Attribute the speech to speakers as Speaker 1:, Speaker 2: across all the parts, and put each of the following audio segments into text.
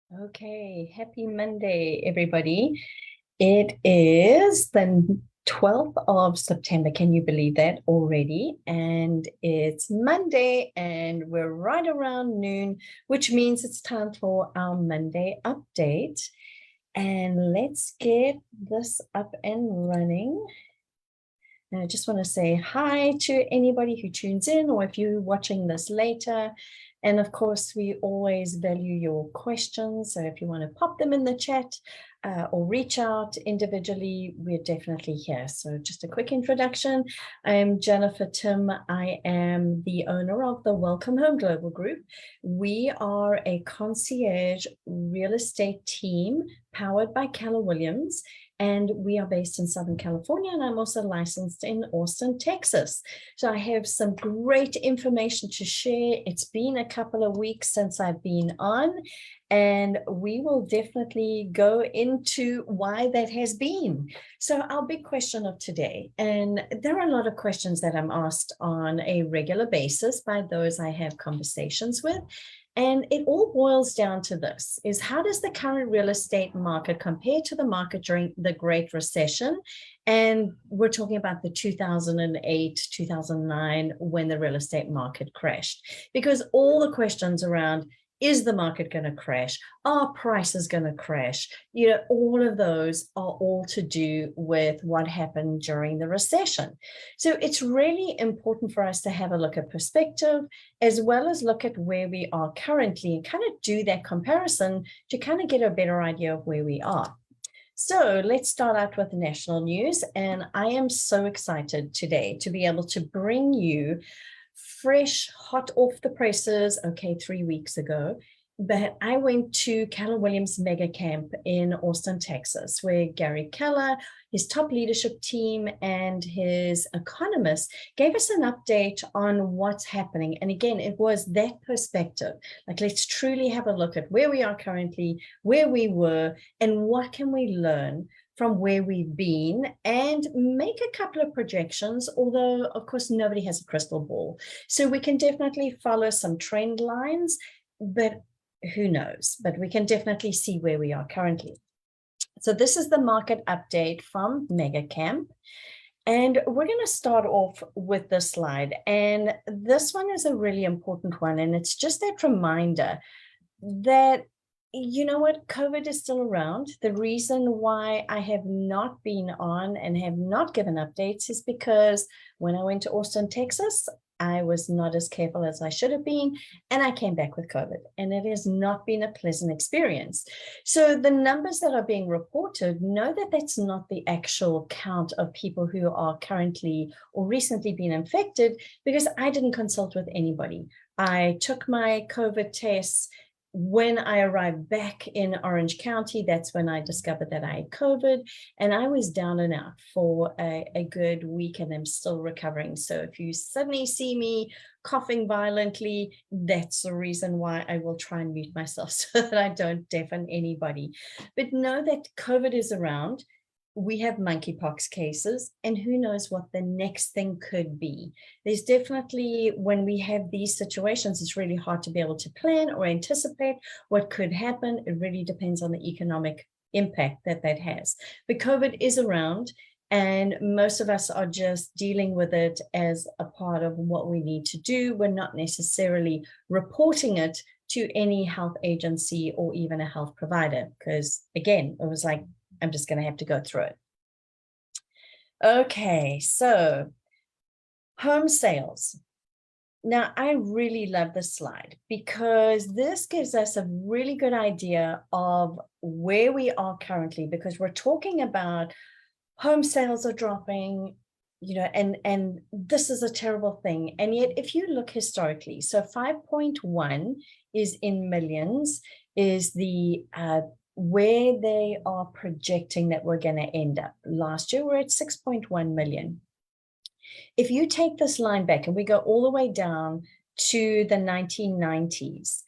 Speaker 1: Okay, happy Monday, everybody. It is the 12th of September. Can you believe that already? And it's Monday, and we're right around noon, which means it's time for our Monday update. And let's get this up and running. And I just want to say hi to anybody who tunes in, or if you're watching this later. And of course, we always value your questions. So if you want to pop them in the chat or reach out individually, we're definitely here. So just a quick introduction. I'm Jennifer Tim. I am the owner of the Welcome Home Global Group. We are a concierge real estate team powered by Keller Williams. And we are based in Southern California, and I'm also licensed in Austin, Texas. So I have some great information to share. It's been a couple of weeks since I've been on, and we will definitely go into why that has been. So our big question of today, and there are a lot of questions that I'm asked on a regular basis by those I have conversations with. And it all boils down to this, is how does the current real estate market compare to the market during the Great Recession? And we're talking about the 2008, 2009, when the real estate market crashed. Because all the questions around, is the market going to crash? Are prices going to crash? All of those are all to do with what happened during the recession. So it's really important for us to have a look at perspective, as well as look at where we are currently and kind of do that comparison to kind of get a better idea of where we are. So let's start out with the national news. And I am so excited today to be able to bring you fresh, hot off the presses, 3 weeks ago. But I went to Keller Williams Mega Camp in Austin, Texas, where Gary Keller, his top leadership team, and his economists gave us an update on what's happening. And again, it was that perspective. Like, let's truly have a look at where we are currently, where we were, and what can we learn from where we've been, and make a couple of projections, although of course nobody has a crystal ball. So we can definitely follow some trend lines, but who knows? But we can definitely see where we are currently. So this is the market update from Mega Camp. And we're going to start off with this slide. And this one is a really important one. And it's just that reminder that, you know what, COVID is still around. The reason why I have not been on and have not given updates is because when I went to Austin, Texas, I was not as careful as I should have been, and I came back with COVID, and it has not been a pleasant experience. So the numbers that are being reported, know that that's not the actual count of people who are currently or recently been infected, because I didn't consult with anybody. I took my COVID tests. When I arrived back in Orange County, that's when I discovered that I had COVID, and I was down and out for a good week, and I'm still recovering. So if you suddenly see me coughing violently, that's the reason why. I will try and mute myself so that I don't deafen anybody. But know that COVID is around. We have monkeypox cases, and who knows what the next thing could be. There's definitely, when we have these situations, it's really hard to be able to plan or anticipate what could happen. It really depends on the economic impact that has. But COVID is around, and most of us are just dealing with it as a part of what we need to do. We're not necessarily reporting it to any health agency or even a health provider, because again, it was like, I'm just going to have to go through it. Okay, so home sales. Now, I really love this slide because this gives us a really good idea of where we are currently, because we're talking about home sales are dropping, and this is a terrible thing. And yet, if you look historically, so 5.1 is in millions, is the where they are projecting that we're going to end up. Last year, we're at 6.1 million. If you take this line back and we go all the way down to the 1990s,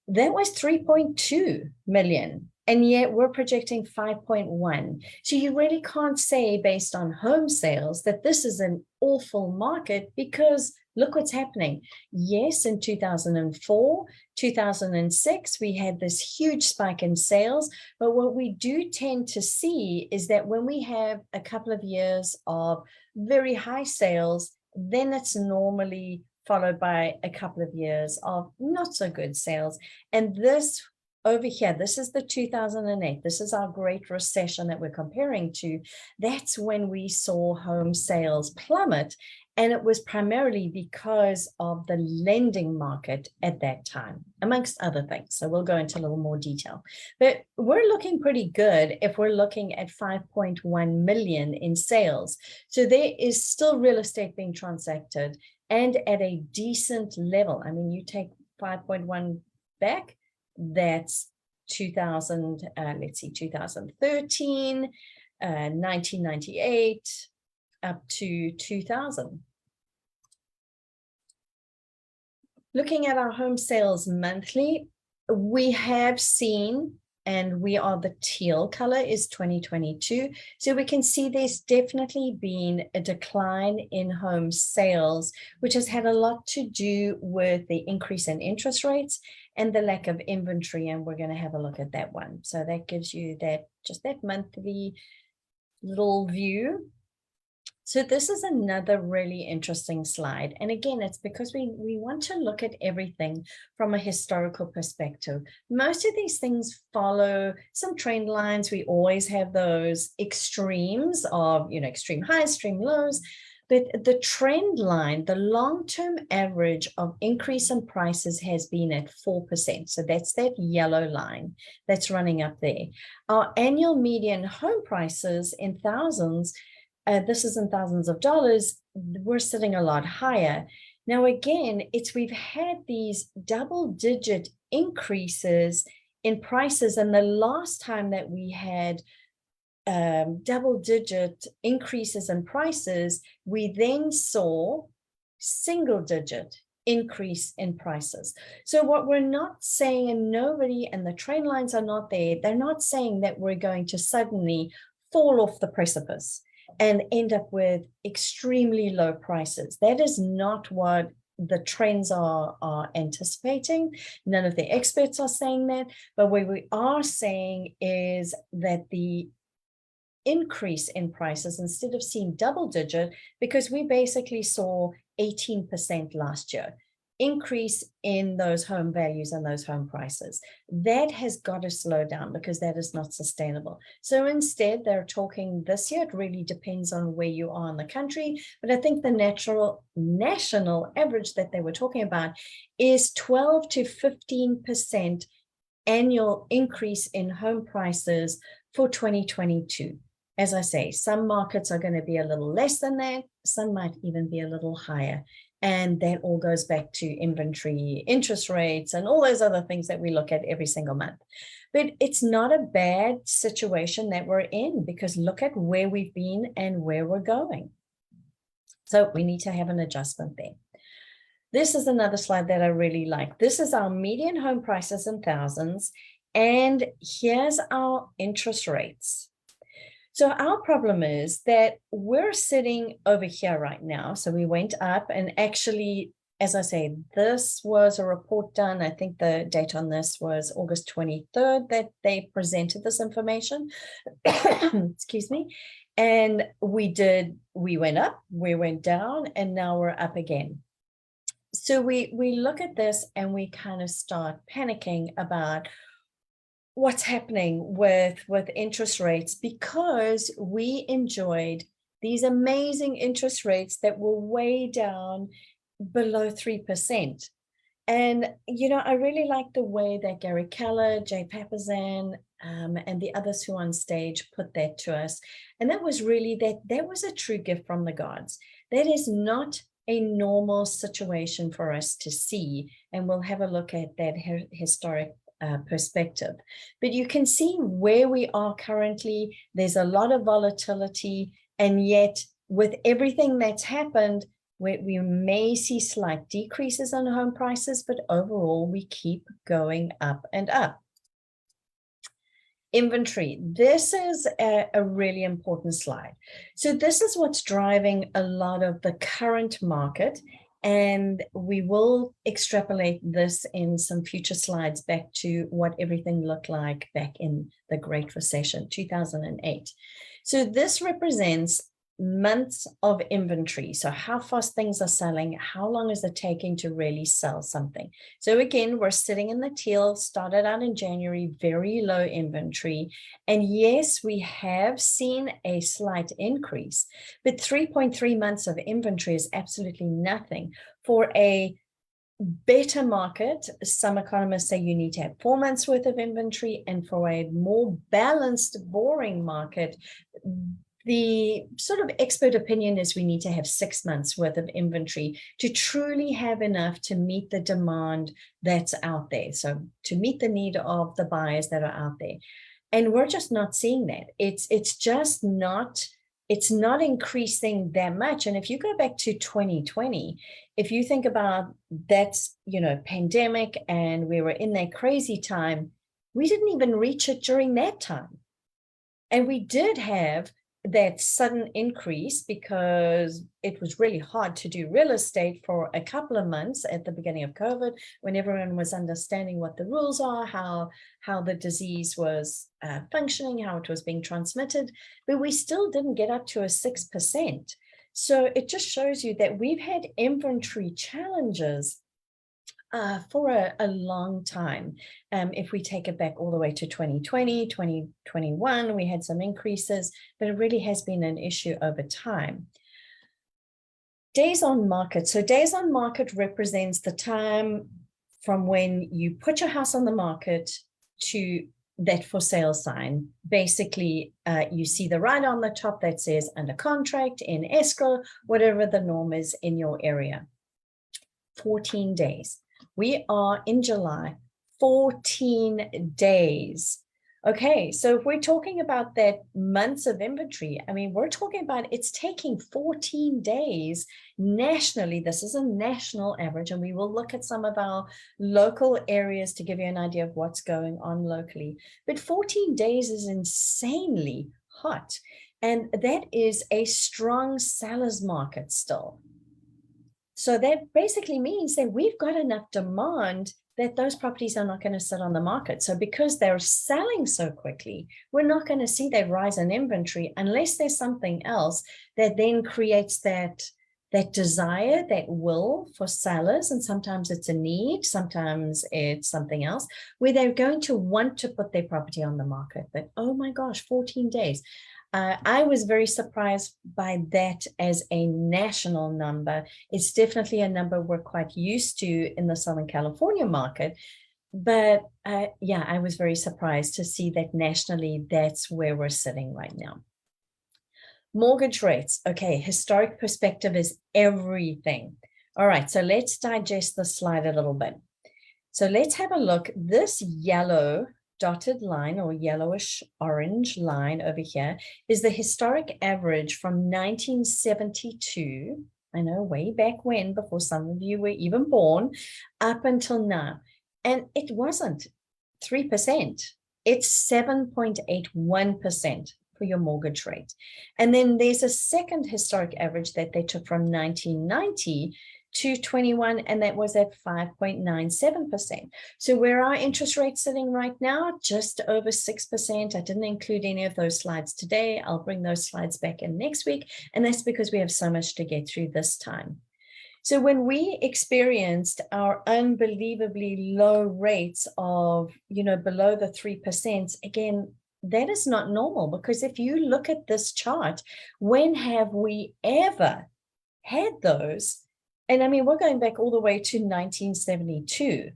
Speaker 1: that was 3.2 million. And yet we're projecting 5.1. So you really can't say, based on home sales, that this is an awful market, because look what's happening. Yes, in 2004, 2006, we had this huge spike in sales. But what we do tend to see is that when we have a couple of years of very high sales, then it's normally followed by a couple of years of not so good sales. And this over here, this is the 2008. This is our Great Recession that we're comparing to. That's when we saw home sales plummet. And it was primarily because of the lending market at that time, amongst other things. So we'll go into a little more detail. But we're looking pretty good if we're looking at 5.1 million in sales. So there is still real estate being transacted and at a decent level. I mean, you take 5.1 back, that's 2000, let's see, 2013, 1998, up to 2000. Looking at our home sales monthly, we have seen, and we are the teal color is 2022. So we can see there's definitely been a decline in home sales, which has had a lot to do with the increase in interest rates and the lack of inventory. And we're going to have a look at that one. So that gives you that, just that monthly little view. So this is another really interesting slide. And again, it's because we want to look at everything from a historical perspective. Most of these things follow some trend lines. We always have those extremes of, extreme highs, extreme lows. But the trend line, the long-term average of increase in prices has been at 4%. So that's that yellow line that's running up there. Our annual median home prices in thousands, this is in thousands of dollars, we're sitting a lot higher. Now, again, we've had these double-digit increases in prices. And the last time that we had double-digit increases in prices, we then saw single-digit increase in prices. So what we're not saying, and nobody, and the trend lines are not there, they're not saying that we're going to suddenly fall off the precipice and end up with extremely low prices. That is not what the trends are anticipating. None of the experts are saying that, but what we are saying is that the increase in prices, instead of seeing double digit, because we basically saw 18% last year, increase in those home values and those home prices. That has got to slow down because that is not sustainable. So instead, they're talking this year, it really depends on where you are in the country, but I think the national average that they were talking about is 12 to 15% annual increase in home prices for 2022. As I say, some markets are going to be a little less than that. Some might even be a little higher. And that all goes back to inventory, interest rates, and all those other things that we look at every single month. But it's not a bad situation that we're in, because look at where we've been and where we're going. So we need to have an adjustment there. This is another slide that I really like. This is our median home prices in thousands. And here's our interest rates. So our problem is that we're sitting over here right now. So we went up, and actually, as I say, this was a report done. I think the date on this was August 23rd that they presented this information. Excuse me. And we went up, we went down, and now we're up again. So we look at this and we kind of start panicking about what's happening with interest rates, because we enjoyed these amazing interest rates that were way down below 3%. And, I really like the way that Gary Keller, Jay Papasan, and the others who on stage put that to us. And that was really that was a true gift from the gods. That is not a normal situation for us to see. And we'll have a look at that historic perspective. But you can see where we are currently. There's a lot of volatility, and yet with everything that's happened, we may see slight decreases on home prices, but overall we keep going up and up. Inventory. This is a really important slide. So this is what's driving a lot of the current market. And we will extrapolate this in some future slides back to what everything looked like back in the Great Recession, 2008. So this represents months of inventory. So how fast things are selling, how long is it taking to really sell something? So again, we're sitting in the teal, started out in January, very low inventory. And yes, we have seen a slight increase, but 3.3 months of inventory is absolutely nothing. For a better market, some economists say you need to have 4 months worth of inventory, and for a more balanced, boring market, the sort of expert opinion is we need to have 6 months worth of inventory to truly have enough to meet the demand that's out there. So to meet the need of the buyers that are out there. And we're just not seeing that. It's just not, it's not increasing that much. And if you go back to 2020, if you think about that's, pandemic, and we were in that crazy time, we didn't even reach it during that time. And we did have that sudden increase because it was really hard to do real estate for a couple of months at the beginning of COVID, when everyone was understanding what the rules are, how the disease was functioning, how it was being transmitted, but we still didn't get up to a 6%. So it just shows you that we've had inventory challenges for a long time. If we take it back all the way to 2020, 2021, we had some increases, but it really has been an issue over time. Days on market. So days on market represents the time from when you put your house on the market to that for sale sign. Basically, you see the write on the top that says under contract, in escrow, whatever the norm is in your area. 14 days. We are in July, 14 days. Okay, so if we're talking about that months of inventory, I mean, we're talking about it's taking 14 days nationally. This is a national average, and we will look at some of our local areas to give you an idea of what's going on locally. But 14 days is insanely hot, and that is a strong seller's market still. So that basically means that we've got enough demand that those properties are not going to sit on the market. So because they're selling so quickly, we're not going to see that rise in inventory unless there's something else that then creates that desire, that will for sellers. And sometimes it's a need, sometimes it's something else, where they're going to want to put their property on the market. But oh my gosh, 14 days. I was very surprised by that as a national number. It's definitely a number we're quite used to in the Southern California market. But yeah, I was very surprised to see that nationally, that's where we're sitting right now. Mortgage rates. Okay, historic perspective is everything. All right, so let's digest the slide a little bit. So let's have a look. This yellow dotted line, or yellowish orange line over here, is the historic average from 1972. I know, way back when, before some of you were even born, up until now. And it wasn't 3%. It's 7.81% for your mortgage rate. And then there's a second historic average that they took from 1990 to 21, and that was at 5.97%. So where are interest rates sitting right now? Just over 6%. I didn't include any of those slides today. I'll bring those slides back in next week. And that's because we have so much to get through this time. So when we experienced our unbelievably low rates of, below the 3%, again, that is not normal, because if you look at this chart, when have we ever had those? And I mean, we're going back all the way to 1972.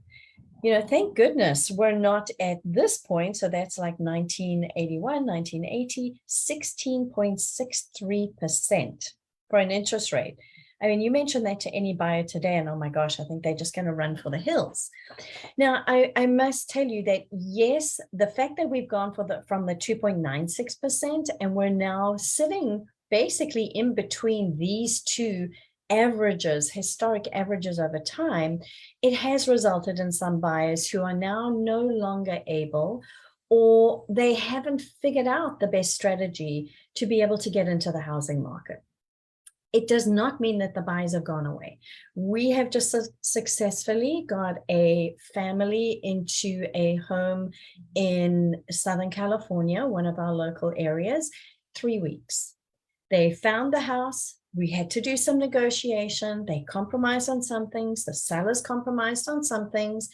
Speaker 1: Thank goodness we're not at this point. So that's like 1981, 1980, 16.63% for an interest rate. I mean, you mentioned that to any buyer today, and oh my gosh, I think they're just going to run for the hills. Now, I must tell you that, yes, the fact that we've gone from the 2.96%, and we're now sitting basically in between these two averages, historic averages over time, it has resulted in some buyers who are now no longer able, or they haven't figured out the best strategy to be able to get into the housing market. it does not mean that the buyers have gone away. We have just successfully got a family into a home in Southern California, one of our local areas, 3 weeks. They found the house. We had to do some negotiation. They compromised on some things. The sellers compromised on some things,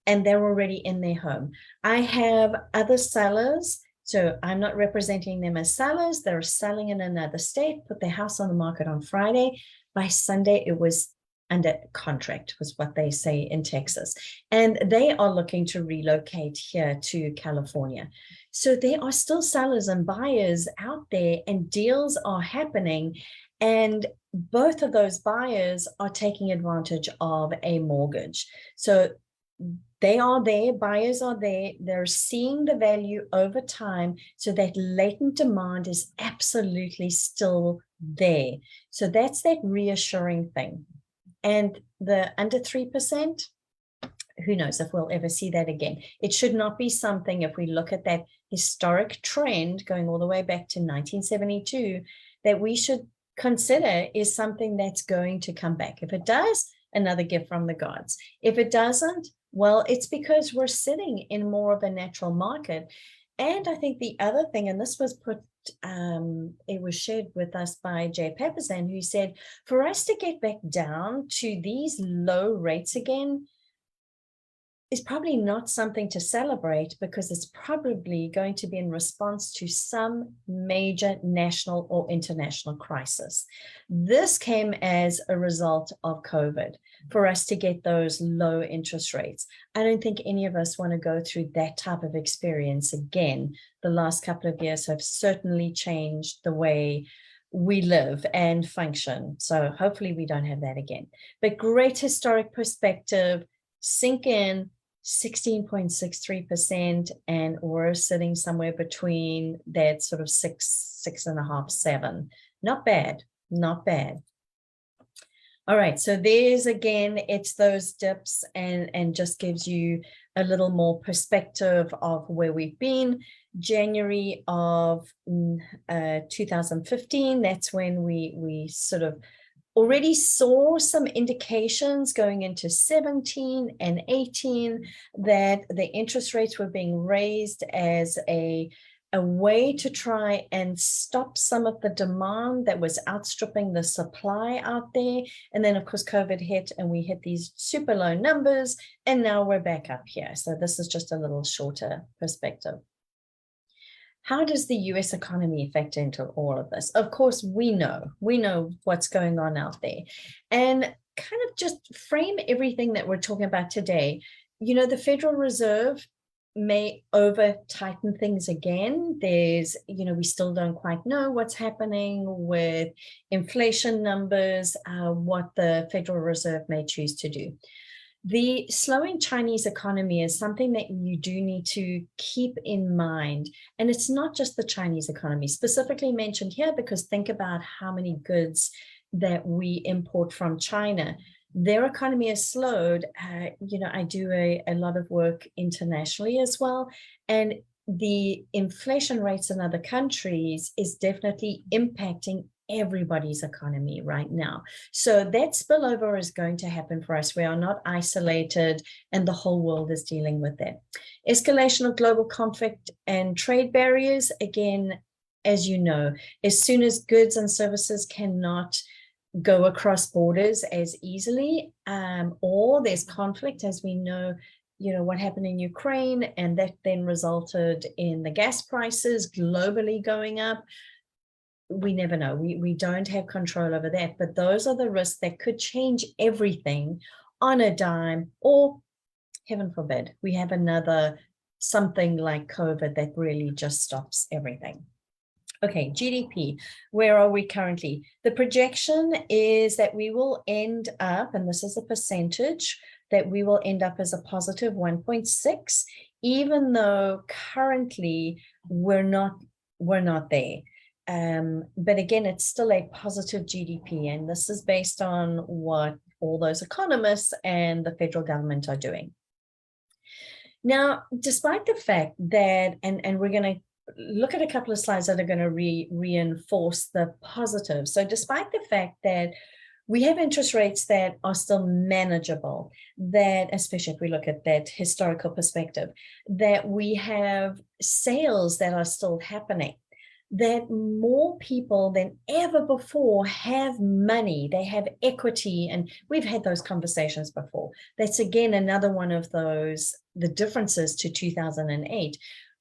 Speaker 1: and they're already in their home. I have other sellers, so I'm not representing them as sellers. They're selling in another state, put their house on the market on Friday. By Sunday, it was under contract, was what they say in Texas. And they are looking to relocate here to California. So there are still sellers and buyers out there, and deals are happening. And both of those buyers are taking advantage of a mortgage. So they are there, buyers are there, they're seeing the value over time, so that latent demand is absolutely still there. So that's that reassuring thing. And the under 3%, who knows if we'll ever see that again. It should not be something, if we look at that historic trend going all the way back to 1972, that we should consider is something that's going to come back. If it does, another gift from the gods. If it doesn't, well, it's because we're sitting in more of a natural market. And I think the other thing, and this was it was shared with us by Jay Papasan, who said, for us to get back down to these low rates again, is probably not something to celebrate, because it's probably going to be in response to some major national or international crisis. This came as a result of COVID for us to get those low interest rates. I don't think any of us want to go through that type of experience again. The last couple of years have certainly changed the way we live and function. So hopefully we don't have that again. But great historic perspective, sink in. 16.63%, and we're sitting somewhere between that sort of 6.5, 7. Not bad, not bad. All right, so there's again, it's those dips, and just gives you a little more perspective of where we've been. January of 2015, that's when we sort of already saw some indications going into 17 and 18 that the interest rates were being raised as a way to try and stop some of the demand that was outstripping the supply out there. And then, of course, COVID hit and we hit these super low numbers, and now we're back up here. So this is just a little shorter perspective. How does the US economy factor into all of this? Of course, we know what's going on out there, and kind of just frame everything that we're talking about today. You know, the Federal Reserve may over tighten things again. There's, we still don't quite know what's happening with inflation numbers, what the Federal Reserve may choose to do. The slowing Chinese economy is something that you do need to keep in mind. And it's not just the Chinese economy specifically mentioned here, because think about how many goods that we import from China. Their economy has slowed. I do a lot of work internationally as well. And the inflation rates in other countries is definitely impacting everybody's economy right now. So that spillover is going to happen for us. We are not isolated, and the whole world is dealing with that. Escalation of global conflict and trade barriers. Again, as you know, as soon as goods and services cannot go across borders as easily, or there's conflict, as we know, what happened in Ukraine, and that then resulted in the gas prices globally going up. We never know. We don't have control over that, but those are the risks that could change everything on a dime, or heaven forbid, we have another something like COVID that really just stops everything. Okay, GDP, where are we currently? The projection is that we will end up, and this is a percentage, that we will end up as a positive 1.6, even though currently we're not there. But again, it's still a positive GDP, and this is based on what all those economists and the federal government are doing. Now, despite the fact that, and we're going to look at a couple of slides that are going to reinforce the positive. So despite the fact that we have interest rates that are still manageable, that especially if we look at that historical perspective, that we have sales that are still happening, that more people than ever before have money, they have equity, and we've had those conversations before. That's again another one of those, the differences to 2008.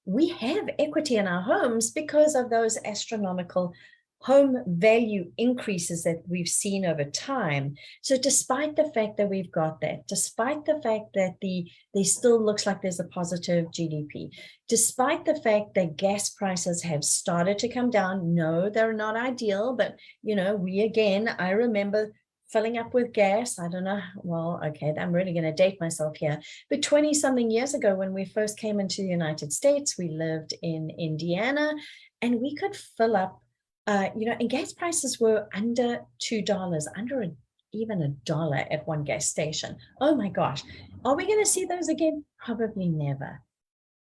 Speaker 1: We have equity in our homes because of those astronomical home value increases that we've seen over time. So despite the fact that we've got that, despite the fact that there still looks like there's a positive GDP, despite the fact that gas prices have started to come down, no, they're not ideal, but I remember filling up with gas. I don't know. Well, okay, I'm really going to date myself here. But 20 something years ago, when we first came into the United States, we lived in Indiana and we could fill up, and gas prices were under $2, even $1 at one gas station. Oh my gosh. Are we going to see those again? Probably never.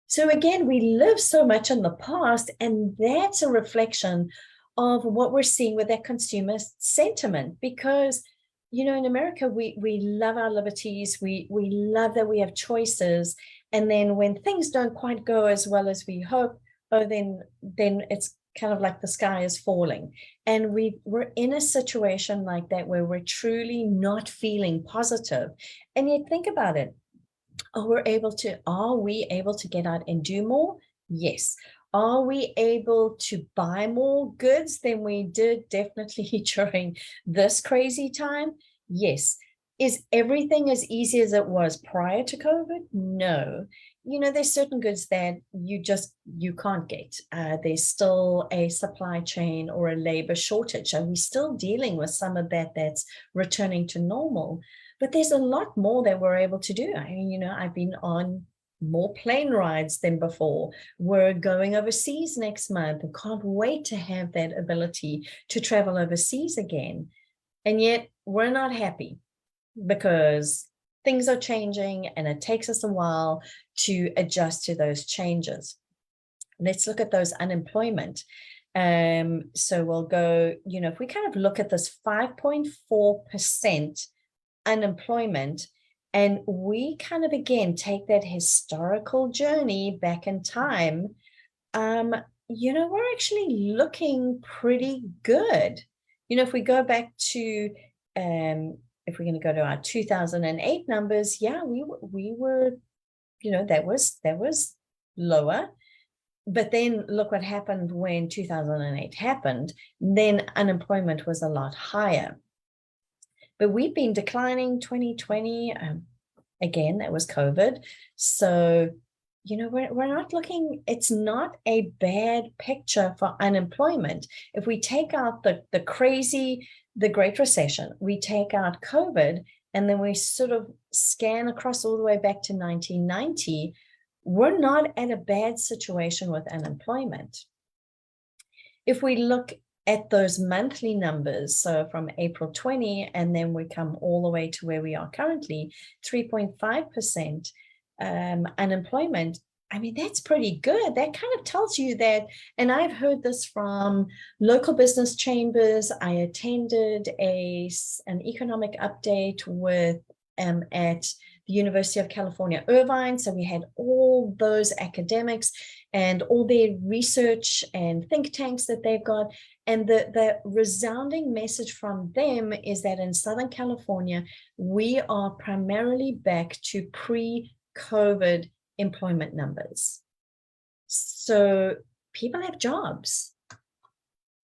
Speaker 1: So again, we live so much in the past, and that's a reflection of what we're seeing with that consumer sentiment, because in America, we love our liberties. We love that we have choices. And then when things don't quite go as well as we hope, then it's kind of like the sky is falling. And we're in a situation like that where we're truly not feeling positive. And yet think about it. Are we able to get out and do more? Yes. Are we able to buy more goods than we did definitely during this crazy time? Yes. Is everything as easy as it was prior to COVID? No. There's certain goods that you can't get. There's still a supply chain or a labor shortage. And we're still dealing with some of that's returning to normal. But there's a lot more that we're able to do. I mean, I've been on more plane rides than before. We're going overseas next month and can't wait to have that ability to travel overseas again. And yet we're not happy because things are changing and it takes us a while to adjust to those changes. Let's look at those unemployment. So we'll go, if we kind of look at this 5.4% unemployment, and we kind of again take that historical journey back in time, we're actually looking pretty good. If we go back to if we're going to go to our 2008 numbers, yeah, we were, that was lower. But then look what happened when 2008 happened. Then unemployment was a lot higher. But we've been declining 2020. Again, that was COVID. So, we're not looking, it's not a bad picture for unemployment. If we take out the Great Recession, we take out COVID, and then we sort of scan across all the way back to 1990, we're not at a bad situation with unemployment. If we look at those monthly numbers, so from April 20, and then we come all the way to where we are currently, 3.5% unemployment. I mean, that's pretty good. That kind of tells you that, and I've heard this from local business chambers. I attended an economic update with at the University of California, Irvine. So we had all those academics and all their research and think tanks that they've got. And the resounding message from them is that in Southern California, we are primarily back to pre-COVID employment numbers. So people have jobs.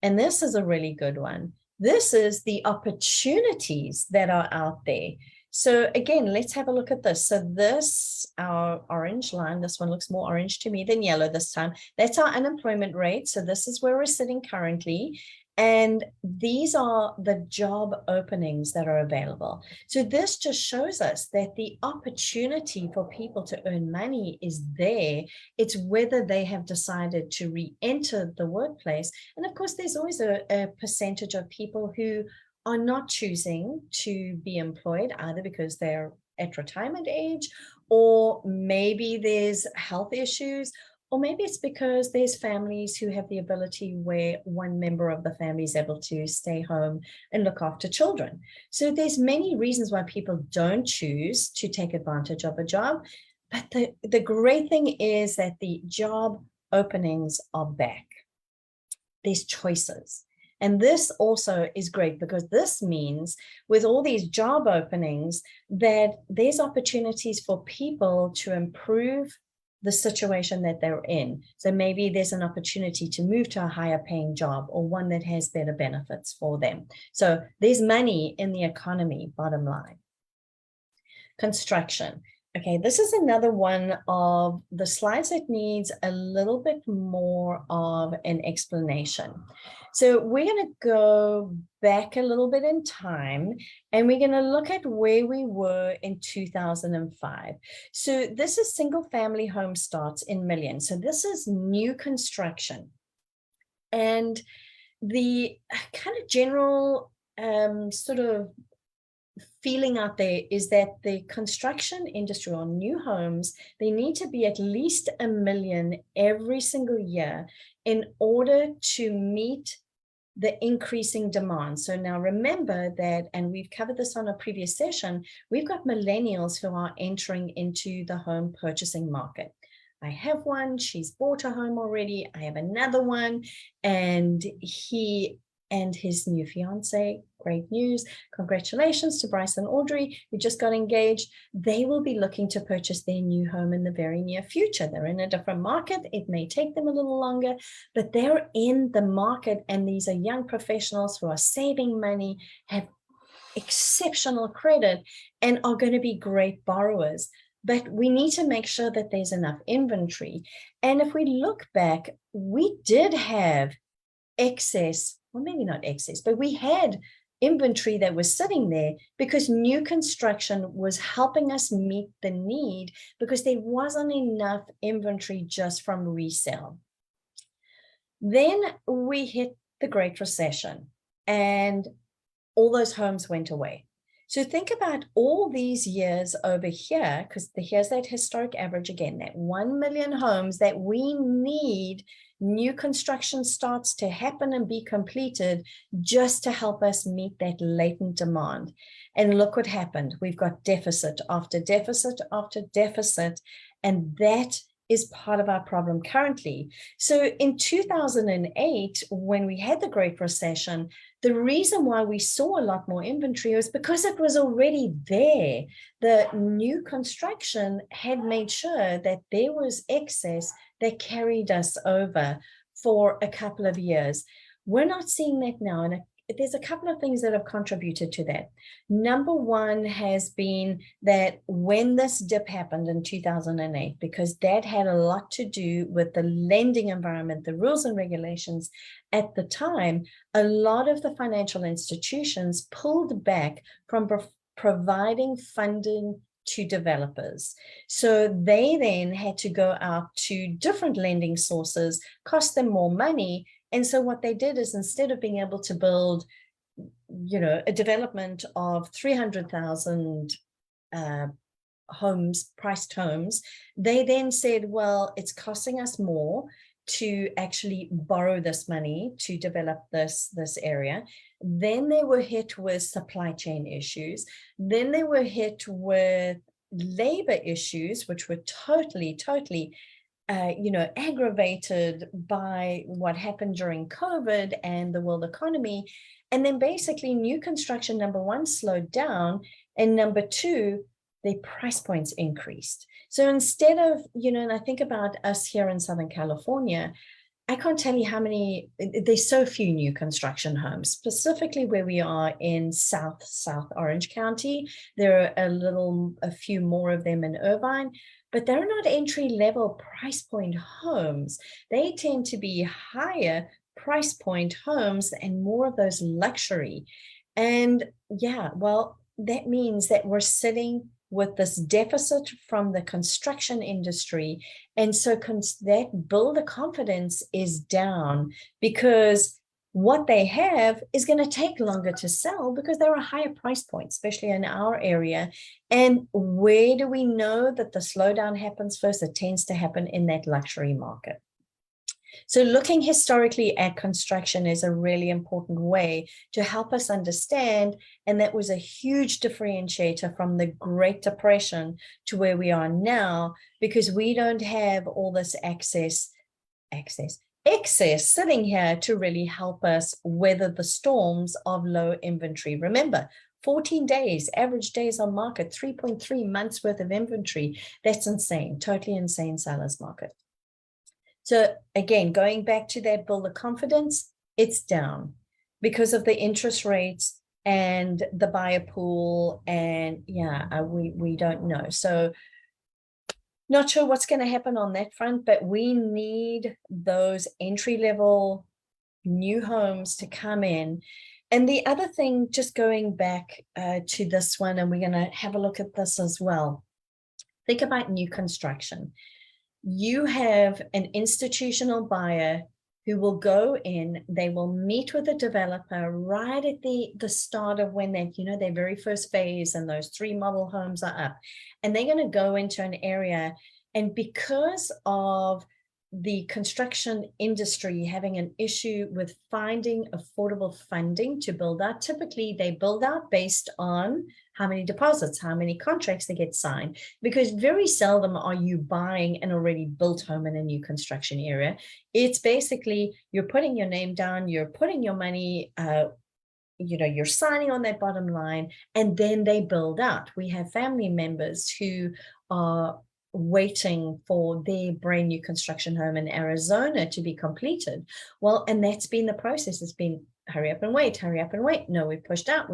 Speaker 1: And this is a really good one. This is the opportunities that are out there. So again, let's have a look at this. So this, our orange line, this one looks more orange to me than yellow this time. That's our unemployment rate. So this is where we're sitting currently. And these are the job openings that are available. So this just shows us that the opportunity for people to earn money is there. It's whether they have decided to re-enter the workplace. And of course, there's always a percentage of people who are not choosing to be employed, either because they're at retirement age, or maybe there's health issues, Or maybe it's because there's families who have the ability where one member of the family is able to stay home and look after children. So there's many reasons why people don't choose to take advantage of a job. But the great thing is that the job openings are back. There's choices. And this also is great because this means with all these job openings that there's opportunities for people to improve the situation that they're in. So maybe there's an opportunity to move to a higher paying job or one that has better benefits for them. So there's money in the economy, bottom line. Construction. Okay, this is another one of the slides that needs a little bit more of an explanation. So we're going to go back a little bit in time and we're going to look at where we were in 2005. So this is single family home starts in millions. So this is new construction. And the kind of general sort of feeling out there is that the construction industry on new homes, they need to be at least 1 million every single year in order to meet the increasing demand. So now remember that, and we've covered this on a previous session, we've got millennials who are entering into the home purchasing market. I have one, she's bought a home already. I have another one, and he and his new fiance, great news. Congratulations to Bryce and Audrey, who just got engaged. They will be looking to purchase their new home in the very near future. They're in a different market. It may take them a little longer, but they're in the market. And these are young professionals who are saving money, have exceptional credit, and are going to be great borrowers. But we need to make sure that there's enough inventory. And if we look back, we did have excess, well, maybe not excess, but we had inventory that was sitting there because new construction was helping us meet the need because there wasn't enough inventory just from resale. Then we hit the Great Recession and all those homes went away. So think about all these years over here, because here's that historic average again, that 1 million homes that we need new construction starts to happen and be completed just to help us meet that latent demand. And look what happened. We've got deficit after deficit after deficit, and that is part of our problem currently. So in 2008, when we had the Great Recession, the reason why we saw a lot more inventory was because it was already there. The new construction had made sure that there was excess that carried us over for a couple of years. We're not seeing that now, and there's a couple of things that have contributed to that. Number one has been that when this dip happened in 2008, because that had a lot to do with the lending environment, the rules and regulations at the time, a lot of the financial institutions pulled back from providing funding to developers. So they then had to go out to different lending sources, cost them more money. And so what they did is instead of being able to build, a development of 300,000 homes, priced homes, they then said, well, it's costing us more to actually borrow this money to develop this area. Then they were hit with supply chain issues. Then they were hit with labor issues, which were totally aggravated by what happened during COVID and the world economy. And then basically new construction, number one, slowed down. And number two, the price points increased. So instead of, and I think about us here in Southern California, I can't tell you how many, there's so few new construction homes, specifically where we are in South Orange County. There are a few more of them in Irvine, but they're not entry-level price point homes. They tend to be higher price point homes and more of those luxury. And yeah, well, that means that we're sitting with this deficit from the construction industry. And so that builder confidence is down because what they have is going to take longer to sell because they're a higher price point, especially in our area. And where do we know that the slowdown happens first? It tends to happen in that luxury market. So looking historically at construction is a really important way to help us understand, and that was a huge differentiator from the Great Depression to where we are now, because we don't have all this excess sitting here to really help us weather the storms of low inventory. Remember, 14 days, average days on market, 3.3 months worth of inventory. That's insane, totally insane seller's market. So again, going back to that builder confidence, it's down because of the interest rates and the buyer pool. And yeah, we don't know. So not sure what's going to happen on that front, but we need those entry-level new homes to come in. And the other thing, just going back to this one, and we're going to have a look at this as well. Think about new construction. You have an institutional buyer who will go in, they will meet with a developer right at the start of when they, their very first phase and those 3 model homes are up. And they're going to go into an area, and because of the construction industry having an issue with finding affordable funding to build out, typically they build out based on how many deposits, how many contracts they get signed, because very seldom are you buying an already built home in a new construction area. It's basically you're putting your name down, you're putting your money, you're signing on that bottom line, and then they build out. We have family members who are waiting for their brand new construction home in Arizona to be completed. Well, and that's been the process. It's been hurry up and wait, hurry up and wait. No, we've pushed out,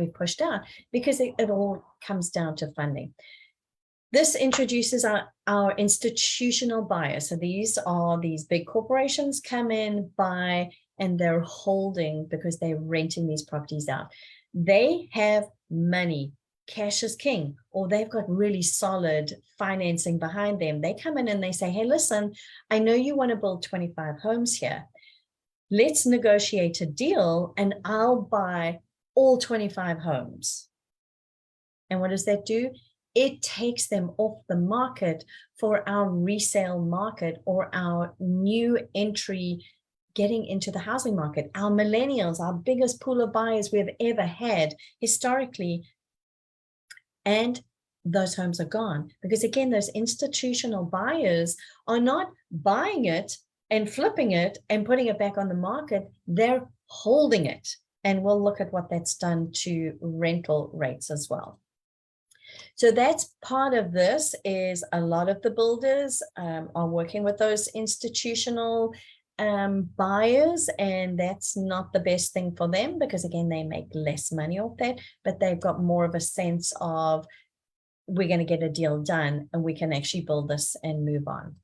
Speaker 1: because it all comes down to funding. This introduces our institutional buyers. So these are these big corporations come in, buy, and they're holding because they're renting these properties out. They have money. Cash is king, or they've got really solid financing behind them. They come in and they say, hey, listen, I know you want to build 25 homes here. Let's negotiate a deal and I'll buy all 25 homes. And what does that do? It takes them off the market for our resale market or our new entry getting into the housing market. Our millennials, our biggest pool of buyers we've ever had historically, and those homes are gone. Because again, those institutional buyers are not buying it and flipping it and putting it back on the market. They're holding it. And we'll look at what that's done to rental rates as well. So that's part of this. Is a lot of the builders are working with those institutional buyers, and that's not the best thing for them, because again, they make less money off that, but they've got more of a sense of, we're going to get a deal done and we can actually build this and move on.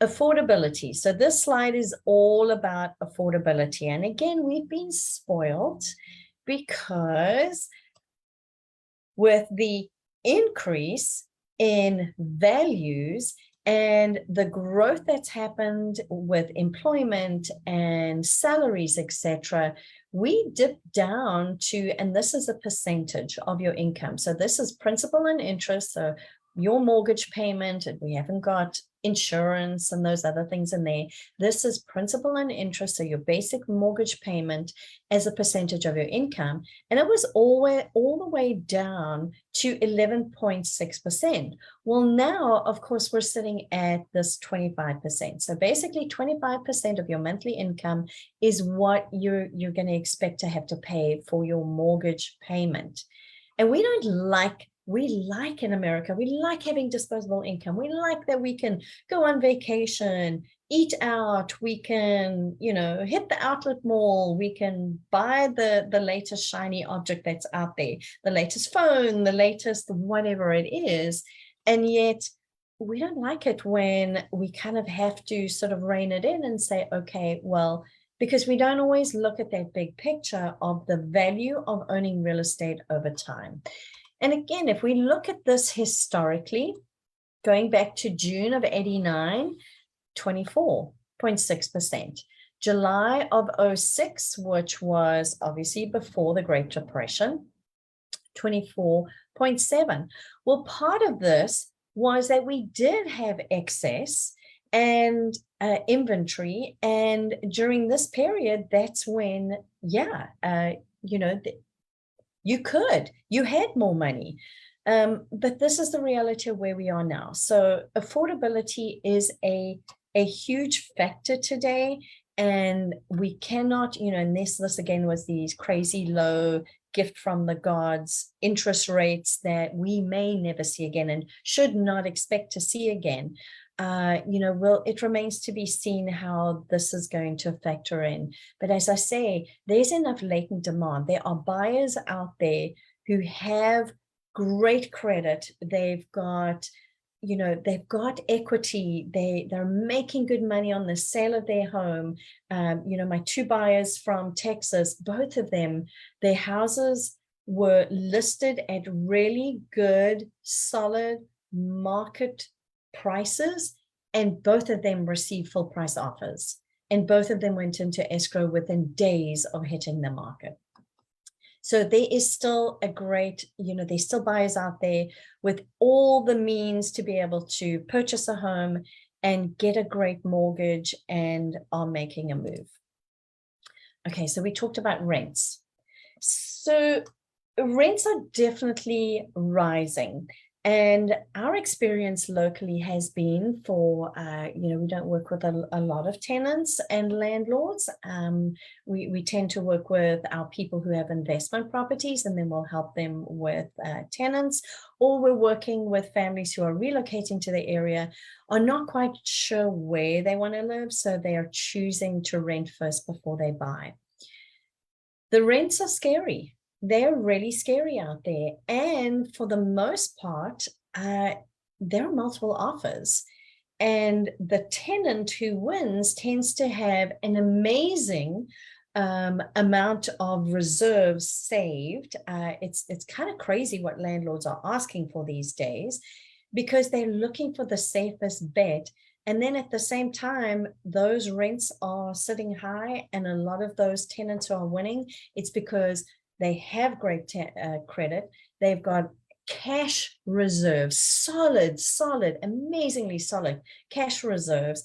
Speaker 1: Affordability. So this slide is all about affordability. And again, we've been spoiled because with the increase in values and the growth that's happened with employment and salaries, etc., we dip down to, and this is a percentage of your income. So this is principal and interest. So your mortgage payment, and we haven't got insurance and those other things in there. This is principal and interest, so your basic mortgage payment as a percentage of your income. And it was all the way down to 11.6%. Well, now, of course, we're sitting at this 25%. So basically 25% of your monthly income is what you're going to expect to have to pay for your mortgage payment. And we like in America, we like having disposable income. We like that we can go on vacation, eat out, we can, hit the outlet mall, we can buy the latest shiny object that's out there, the latest phone, the latest whatever it is. And yet we don't like it when we kind of have to sort of rein it in and say, okay, well, because we don't always look at that big picture of the value of owning real estate over time. And again, if we look at this historically, going back to June of 89, 24.6%. July of '06, which was obviously before the Great Depression, 24.7. Well, part of this was that we did have excess and inventory. And during this period, that's when, you know, you had more money. But this is the reality of where we are now. So affordability is a huge factor today. And we cannot, and this again was these crazy low gift from the gods interest rates that we may never see again and should not expect to see again. It remains to be seen how this is going to factor in. But as I say, there's enough latent demand. There are buyers out there who have great credit. They've got equity. They're making good money on the sale of their home. My two buyers from Texas, both of them, their houses were listed at really good, solid market prices, and both of them received full price offers, and both of them went into escrow within days of hitting the market. So there is still a great, there's still buyers out there with all the means to be able to purchase a home and get a great mortgage and are making a move. Okay, so we talked about rents. So rents are definitely rising. And our experience locally has been for, we don't work with a lot of tenants and landlords. We tend to work with our people who have investment properties, and then we'll help them with tenants, or we're working with families who are relocating to the area, are not quite sure where they want to live, so they are choosing to rent first before they buy. The rents are scary. They're really scary out there. And for the most part, there are multiple offers. And the tenant who wins tends to have an amazing amount of reserves saved. It's kind of crazy what landlords are asking for these days, because they're looking for the safest bet. And then at the same time, those rents are sitting high, and a lot of those tenants who are winning, it's because they have great credit. They've got cash reserves, solid, amazingly solid cash reserves,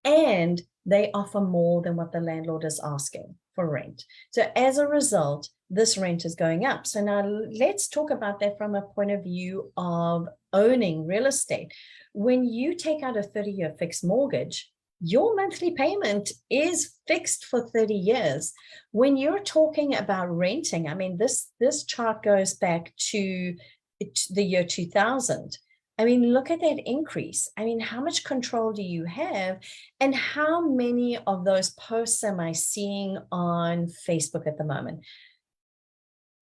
Speaker 1: and they offer more than what the landlord is asking for rent. So as a result, this rent is going up. So now let's talk about that from a point of view of owning real estate. When you take out a 30-year fixed mortgage, your monthly payment is fixed for 30 years. When you're talking about renting, I mean, this chart goes back to the year 2000. I mean, look at that increase. I mean, how much control do you have? And how many of those posts am I seeing on Facebook at the moment?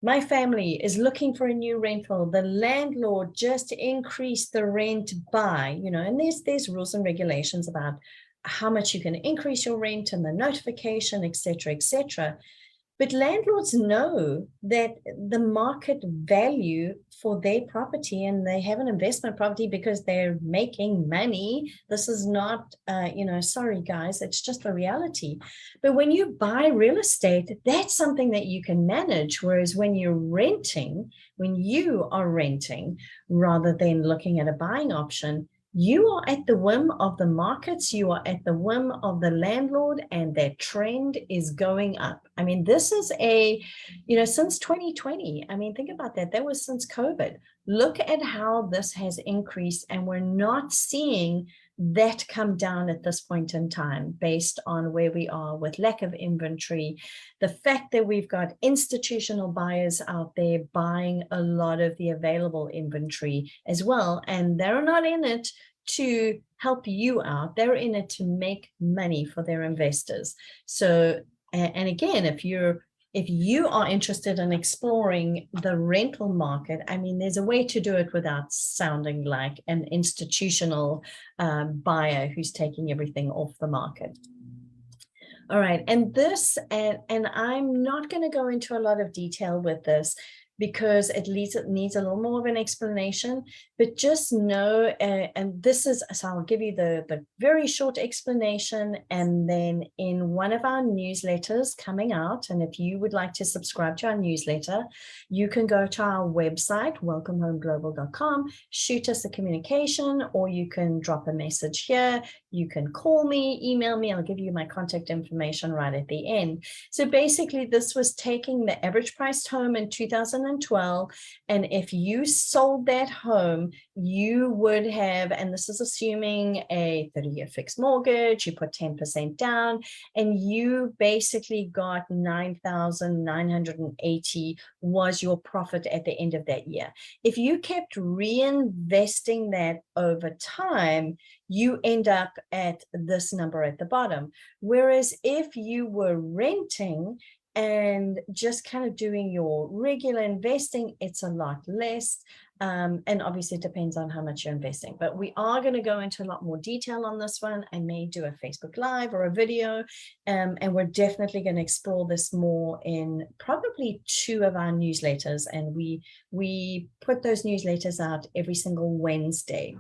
Speaker 1: My family is looking for a new rental. The landlord just increased the rent by, and there's rules and regulations about how much you can increase your rent and the notification, et cetera. But landlords know that the market value for their property, and they have an investment property because they're making money. This is not, sorry guys, it's just the reality. But when you buy real estate, that's something that you can manage. Whereas when you are renting, rather than looking at a buying option, you are at the whim of the markets, you are at the whim of the landlord, and that trend is going up. I mean, this is since 2020, I mean, think about that. That was since COVID. Look at how this has increased, and we're not seeing that come down at this point in time based on where we are with lack of inventory. The fact that we've got institutional buyers out there buying a lot of the available inventory as well, and they're not in it to help you out. They're in it to make money for their investors. So, and again, if you are interested in exploring the rental market, I mean, there's a way to do it without sounding like an institutional buyer who's taking everything off the market. All right, and I'm not going to go into a lot of detail with this, because at least it needs a little more of an explanation. But just know, and this is, so I'll give you the very short explanation, and then in one of our newsletters coming out, and if you would like to subscribe to our newsletter, you can go to our website, welcomehomeglobal.com, shoot us a communication, or you can drop a message here. You can call me, email me, I'll give you my contact information right at the end. So basically, this was taking the average priced home in 2012, and if you sold that home, you would have, and this is assuming a 30-year fixed mortgage, you put 10% down, and you basically got 9,980 was your profit at the end of that year. If you kept reinvesting that over time, you end up at this number at the bottom. Whereas if you were renting and just kind of doing your regular investing, it's a lot less. And obviously it depends on how much you're investing, but we are going to go into a lot more detail on this one. I may do a Facebook Live or a video, and we're definitely going to explore this more in probably 2 of our newsletters. And we put those newsletters out every single Wednesday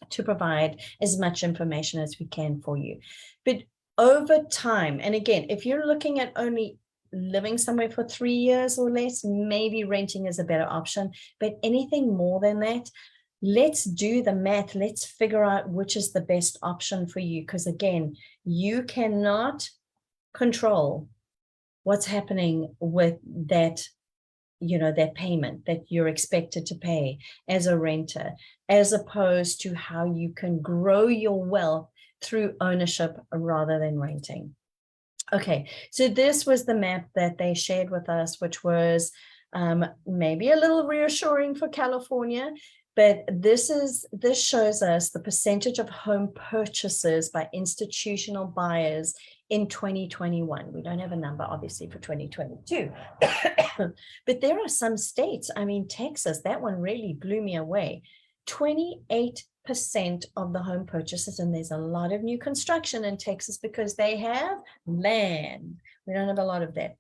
Speaker 1: to provide as much information as we can for you. But over time, and again, if you're looking at only living somewhere for 3 years or less, maybe renting is a better option. But anything more than that, let's do the math. Let's figure out which is the best option for you. Because again, you cannot control what's happening with that, that payment that you're expected to pay as a renter, as opposed to how you can grow your wealth through ownership rather than renting. Okay, so this was the map that they shared with us, which was maybe a little reassuring for California, but this shows us the percentage of home purchases by institutional buyers in 2021. We don't have a number, obviously, for 2022, but there are some states, I mean, Texas, that one really blew me away. 28% of the home purchases, and there's a lot of new construction in Texas because they have land. We don't have a lot of that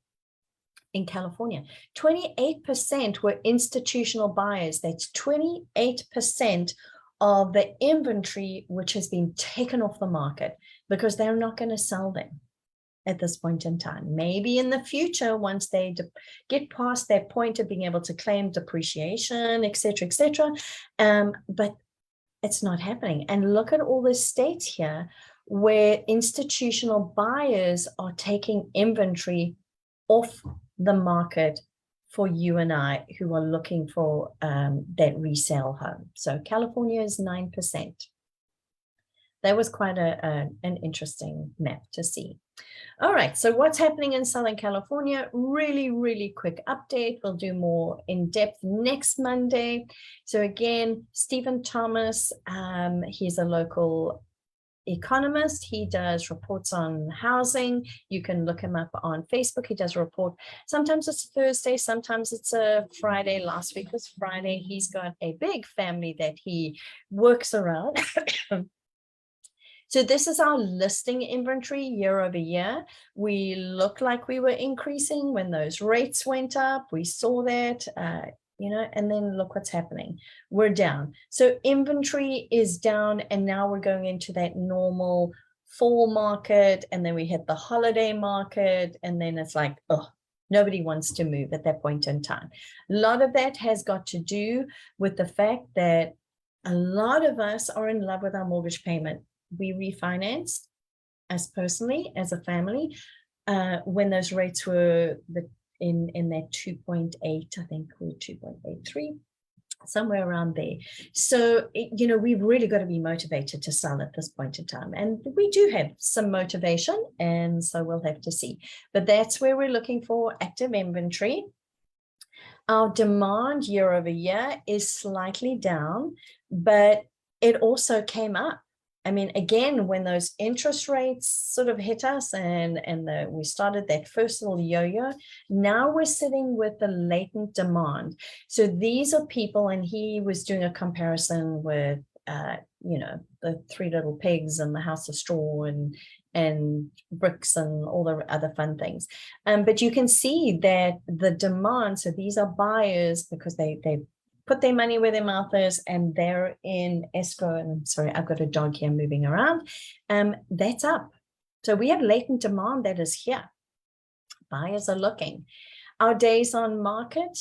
Speaker 1: in California. 28% were institutional buyers. That's 28% of the inventory which has been taken off the market because they're not going to sell them at this point in time. Maybe in the future, once they get past that point of being able to claim depreciation, etc., but it's not happening. And look at all the states here where institutional buyers are taking inventory off the market for you and I who are looking for that resale home. So California is 9%. That was quite an interesting map to see. All right, so what's happening in Southern California? Really, really quick update. We'll do more in depth next Monday. So again, Stephen Thomas, he's a local economist. He does reports on housing. You can look him up on Facebook. He does a report. Sometimes it's Thursday, sometimes it's a Friday. Last week was Friday. He's got a big family that he works around. So this is our listing inventory year over year. We look like we were increasing when those rates went up. We saw that, and then look what's happening. We're down. So inventory is down, and now we're going into that normal fall market, and then we hit the holiday market, and then it's like, oh, nobody wants to move at that point in time. A lot of that has got to do with the fact that a lot of us are in love with our mortgage payment. We refinanced, as personally, as a family, when those rates were in that 2.8, I think, or 2.83, somewhere around there. So, we've really got to be motivated to sell at this point in time. And we do have some motivation, and so we'll have to see. But that's where we're looking for active inventory. Our demand year over year is slightly down, but it also came up. I mean, again, when those interest rates sort of hit us and we started that first little yo-yo, now we're sitting with the latent demand. So these are people, and he was doing a comparison with, the Three Little Pigs and the House of Straw and and bricks and all the other fun things. But you can see that the demand, so these are buyers because they put their money where their mouth is and they're in escrow. And I'm sorry, I've got a dog here moving around. That's up. So we have latent demand that is here. Buyers are looking. Our days on market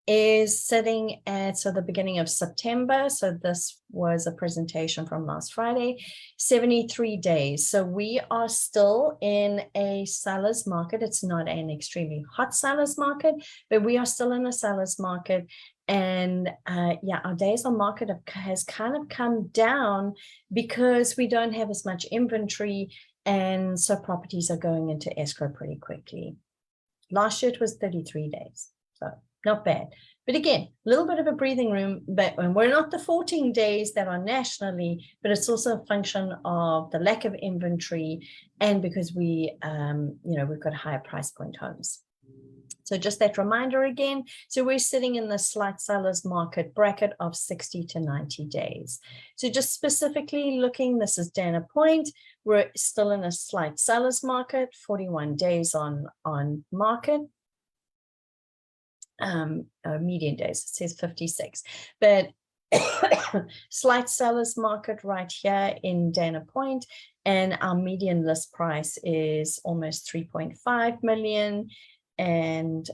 Speaker 1: is sitting at, so the beginning of September. So this was a presentation from last Friday, 73 days. So we are still in a seller's market. It's not an extremely hot seller's market, but we are still in a seller's market. And yeah, our days on market has kind of come down because we don't have as much inventory. And so properties are going into escrow pretty quickly. Last year it was 33 days. So not bad. But again, a little bit of a breathing room, but we're not the 14 days that are nationally, but it's also a function of the lack of inventory and because we've got higher price point homes. So just that reminder again. So we're sitting in the slight seller's market bracket of 60 to 90 days. So just specifically looking, this is Dana Point. We're still in a slight seller's market, 41 days on market. Median days, it says 56, but slight seller's market right here in Dana Point, and our median list price is almost 3.5 million. And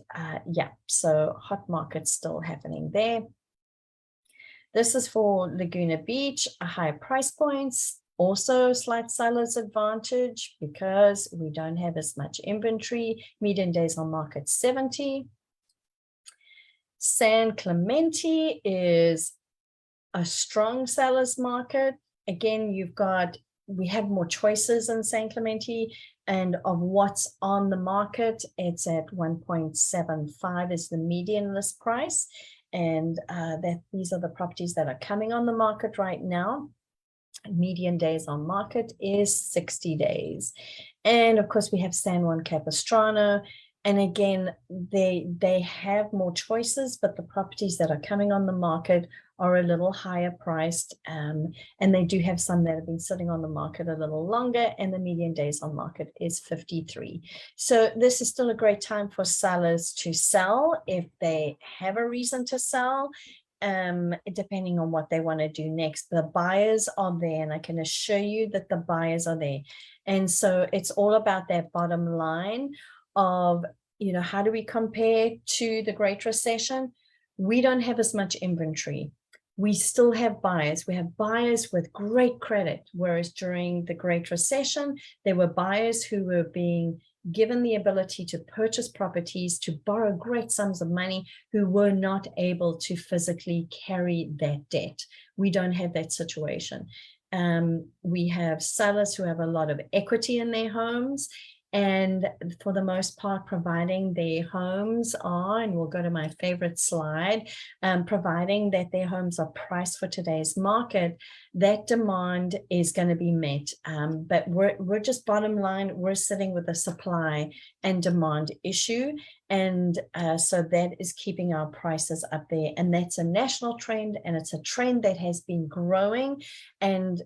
Speaker 1: yeah, so hot market still happening there. This is for Laguna Beach, a higher price points, also slight seller's advantage because we don't have as much inventory. Median days on market 70. San Clemente is a strong seller's market. Again, we have more choices in San Clemente, and of what's on the market, it's at 1.75 is the median list price. And these are the properties that are coming on the market right now. Median days on market is 60 days. And of course, we have San Juan Capistrano. And again, they have more choices, but the properties that are coming on the market are a little higher priced. And they do have some that have been sitting on the market a little longer, and the median days on market is 53. So this is still a great time for sellers to sell if they have a reason to sell, depending on what they want to do next. The buyers are there, and I can assure you that the buyers are there. And so it's all about that bottom line of, how do we compare to the Great Recession? We don't have as much inventory. We still have buyers. We have buyers with great credit, whereas during the Great Recession, there were buyers who were being given the ability to purchase properties, to borrow great sums of money, who were not able to physically carry that debt. We don't have that situation. We have sellers who have a lot of equity in their homes, and for the most part, providing their homes are, and we'll go to my favorite slide, providing that their homes are priced for today's market, that demand is going to be met. But we're just bottom line, we're sitting with a supply and demand issue. And so that is keeping our prices up there. And that's a national trend, and it's a trend that has been growing and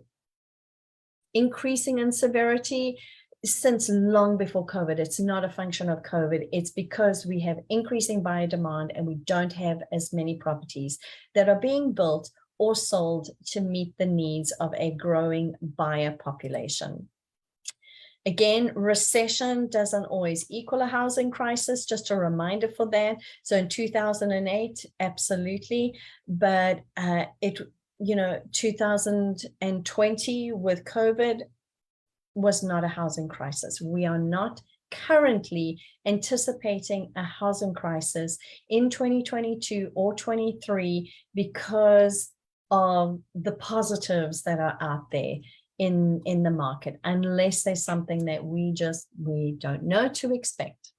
Speaker 1: increasing in severity since long before COVID. It's not a function of COVID. It's because we have increasing buyer demand and we don't have as many properties that are being built or sold to meet the needs of a growing buyer population. Again, recession doesn't always equal a housing crisis, just a reminder for that. So in 2008, absolutely. But 2020 with COVID, was not a housing crisis. We are not currently anticipating a housing crisis in 2022 or 23 because of the positives that are out there in the market, unless there's something that we don't know to expect.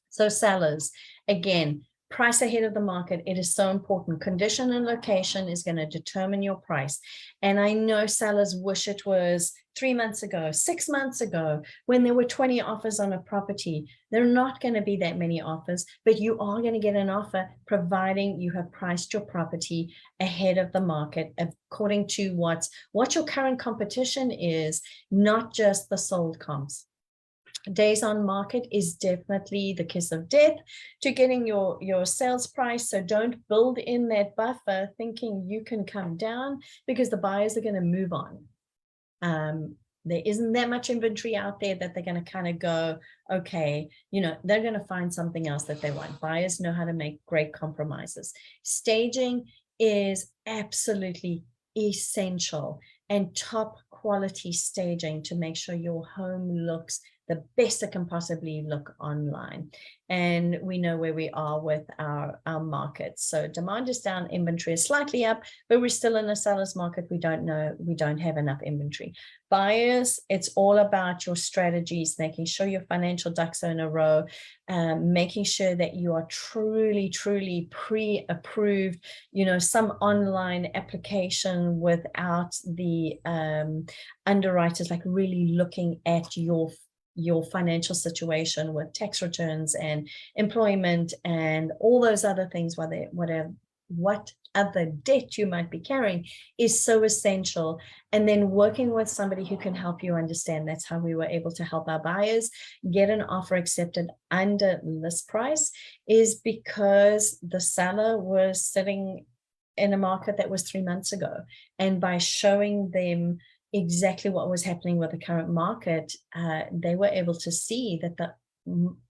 Speaker 1: So sellers, again, price ahead of the market. It is so important. Condition and location is going to determine your price. And I know sellers wish it was 3 months ago, 6 months ago, when there were 20 offers on a property. There are not going to be that many offers, but you are going to get an offer providing you have priced your property ahead of the market according to what your current competition is, not just the sold comps. Days on market is definitely the kiss of death to getting your sales price. So don't build in that buffer thinking you can come down, because the buyers are going to move on. There isn't that much inventory out there that they're going to kind of go, okay, they're going to find something else that they want. Buyers know how to make great compromises. Staging is absolutely essential, and top quality staging to make sure your home looks the best it can possibly look online. And we know where we are with our markets. So demand is down, inventory is slightly up, but we're still in a seller's market. We don't have enough inventory. Buyers, it's all about your strategies, making sure your financial ducks are in a row, making sure that you are truly pre-approved, some online application without the underwriters like really looking at your financial situation with tax returns and employment and all those other things, what other debt you might be carrying, is so essential. And then working with somebody who can help you understand. That's how we were able to help our buyers get an offer accepted under list price, is because the seller was sitting in a market that was 3 months ago. And by showing them exactly what was happening with the current market, they were able to see that the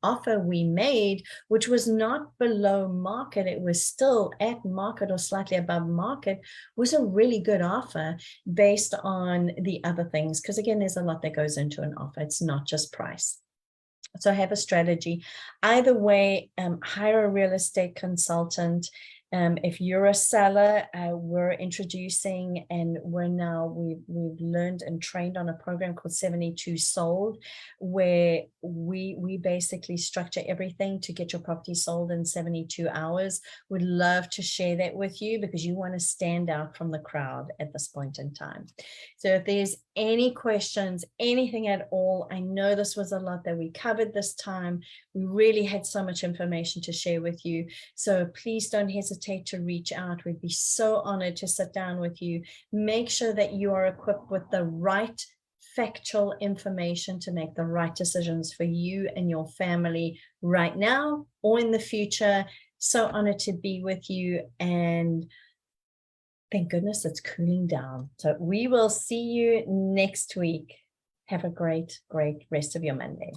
Speaker 1: offer we made, which was not below market, it was still at market or slightly above market, was a really good offer based on the other things. Because again, there's a lot that goes into an offer. It's not just price. So have a strategy. Either way, hire a real estate consultant. If you're a seller, we're introducing, and we've learned and trained on a program called 72 Sold, where we basically structure everything to get your property sold in 72 hours. Would love to share that with you, because you want to stand out from the crowd at this point in time. So if there's any questions, anything at all, I know this was a lot that we covered this time. We really had so much information to share with you. So please don't hesitate to reach out. We'd be so honored to sit down with you. Make sure that you are equipped with the right factual information to make the right decisions for you and your family right now or in the future. So honored to be with you, and thank goodness it's cooling down. So we will see you next week. Have a great rest of your Monday.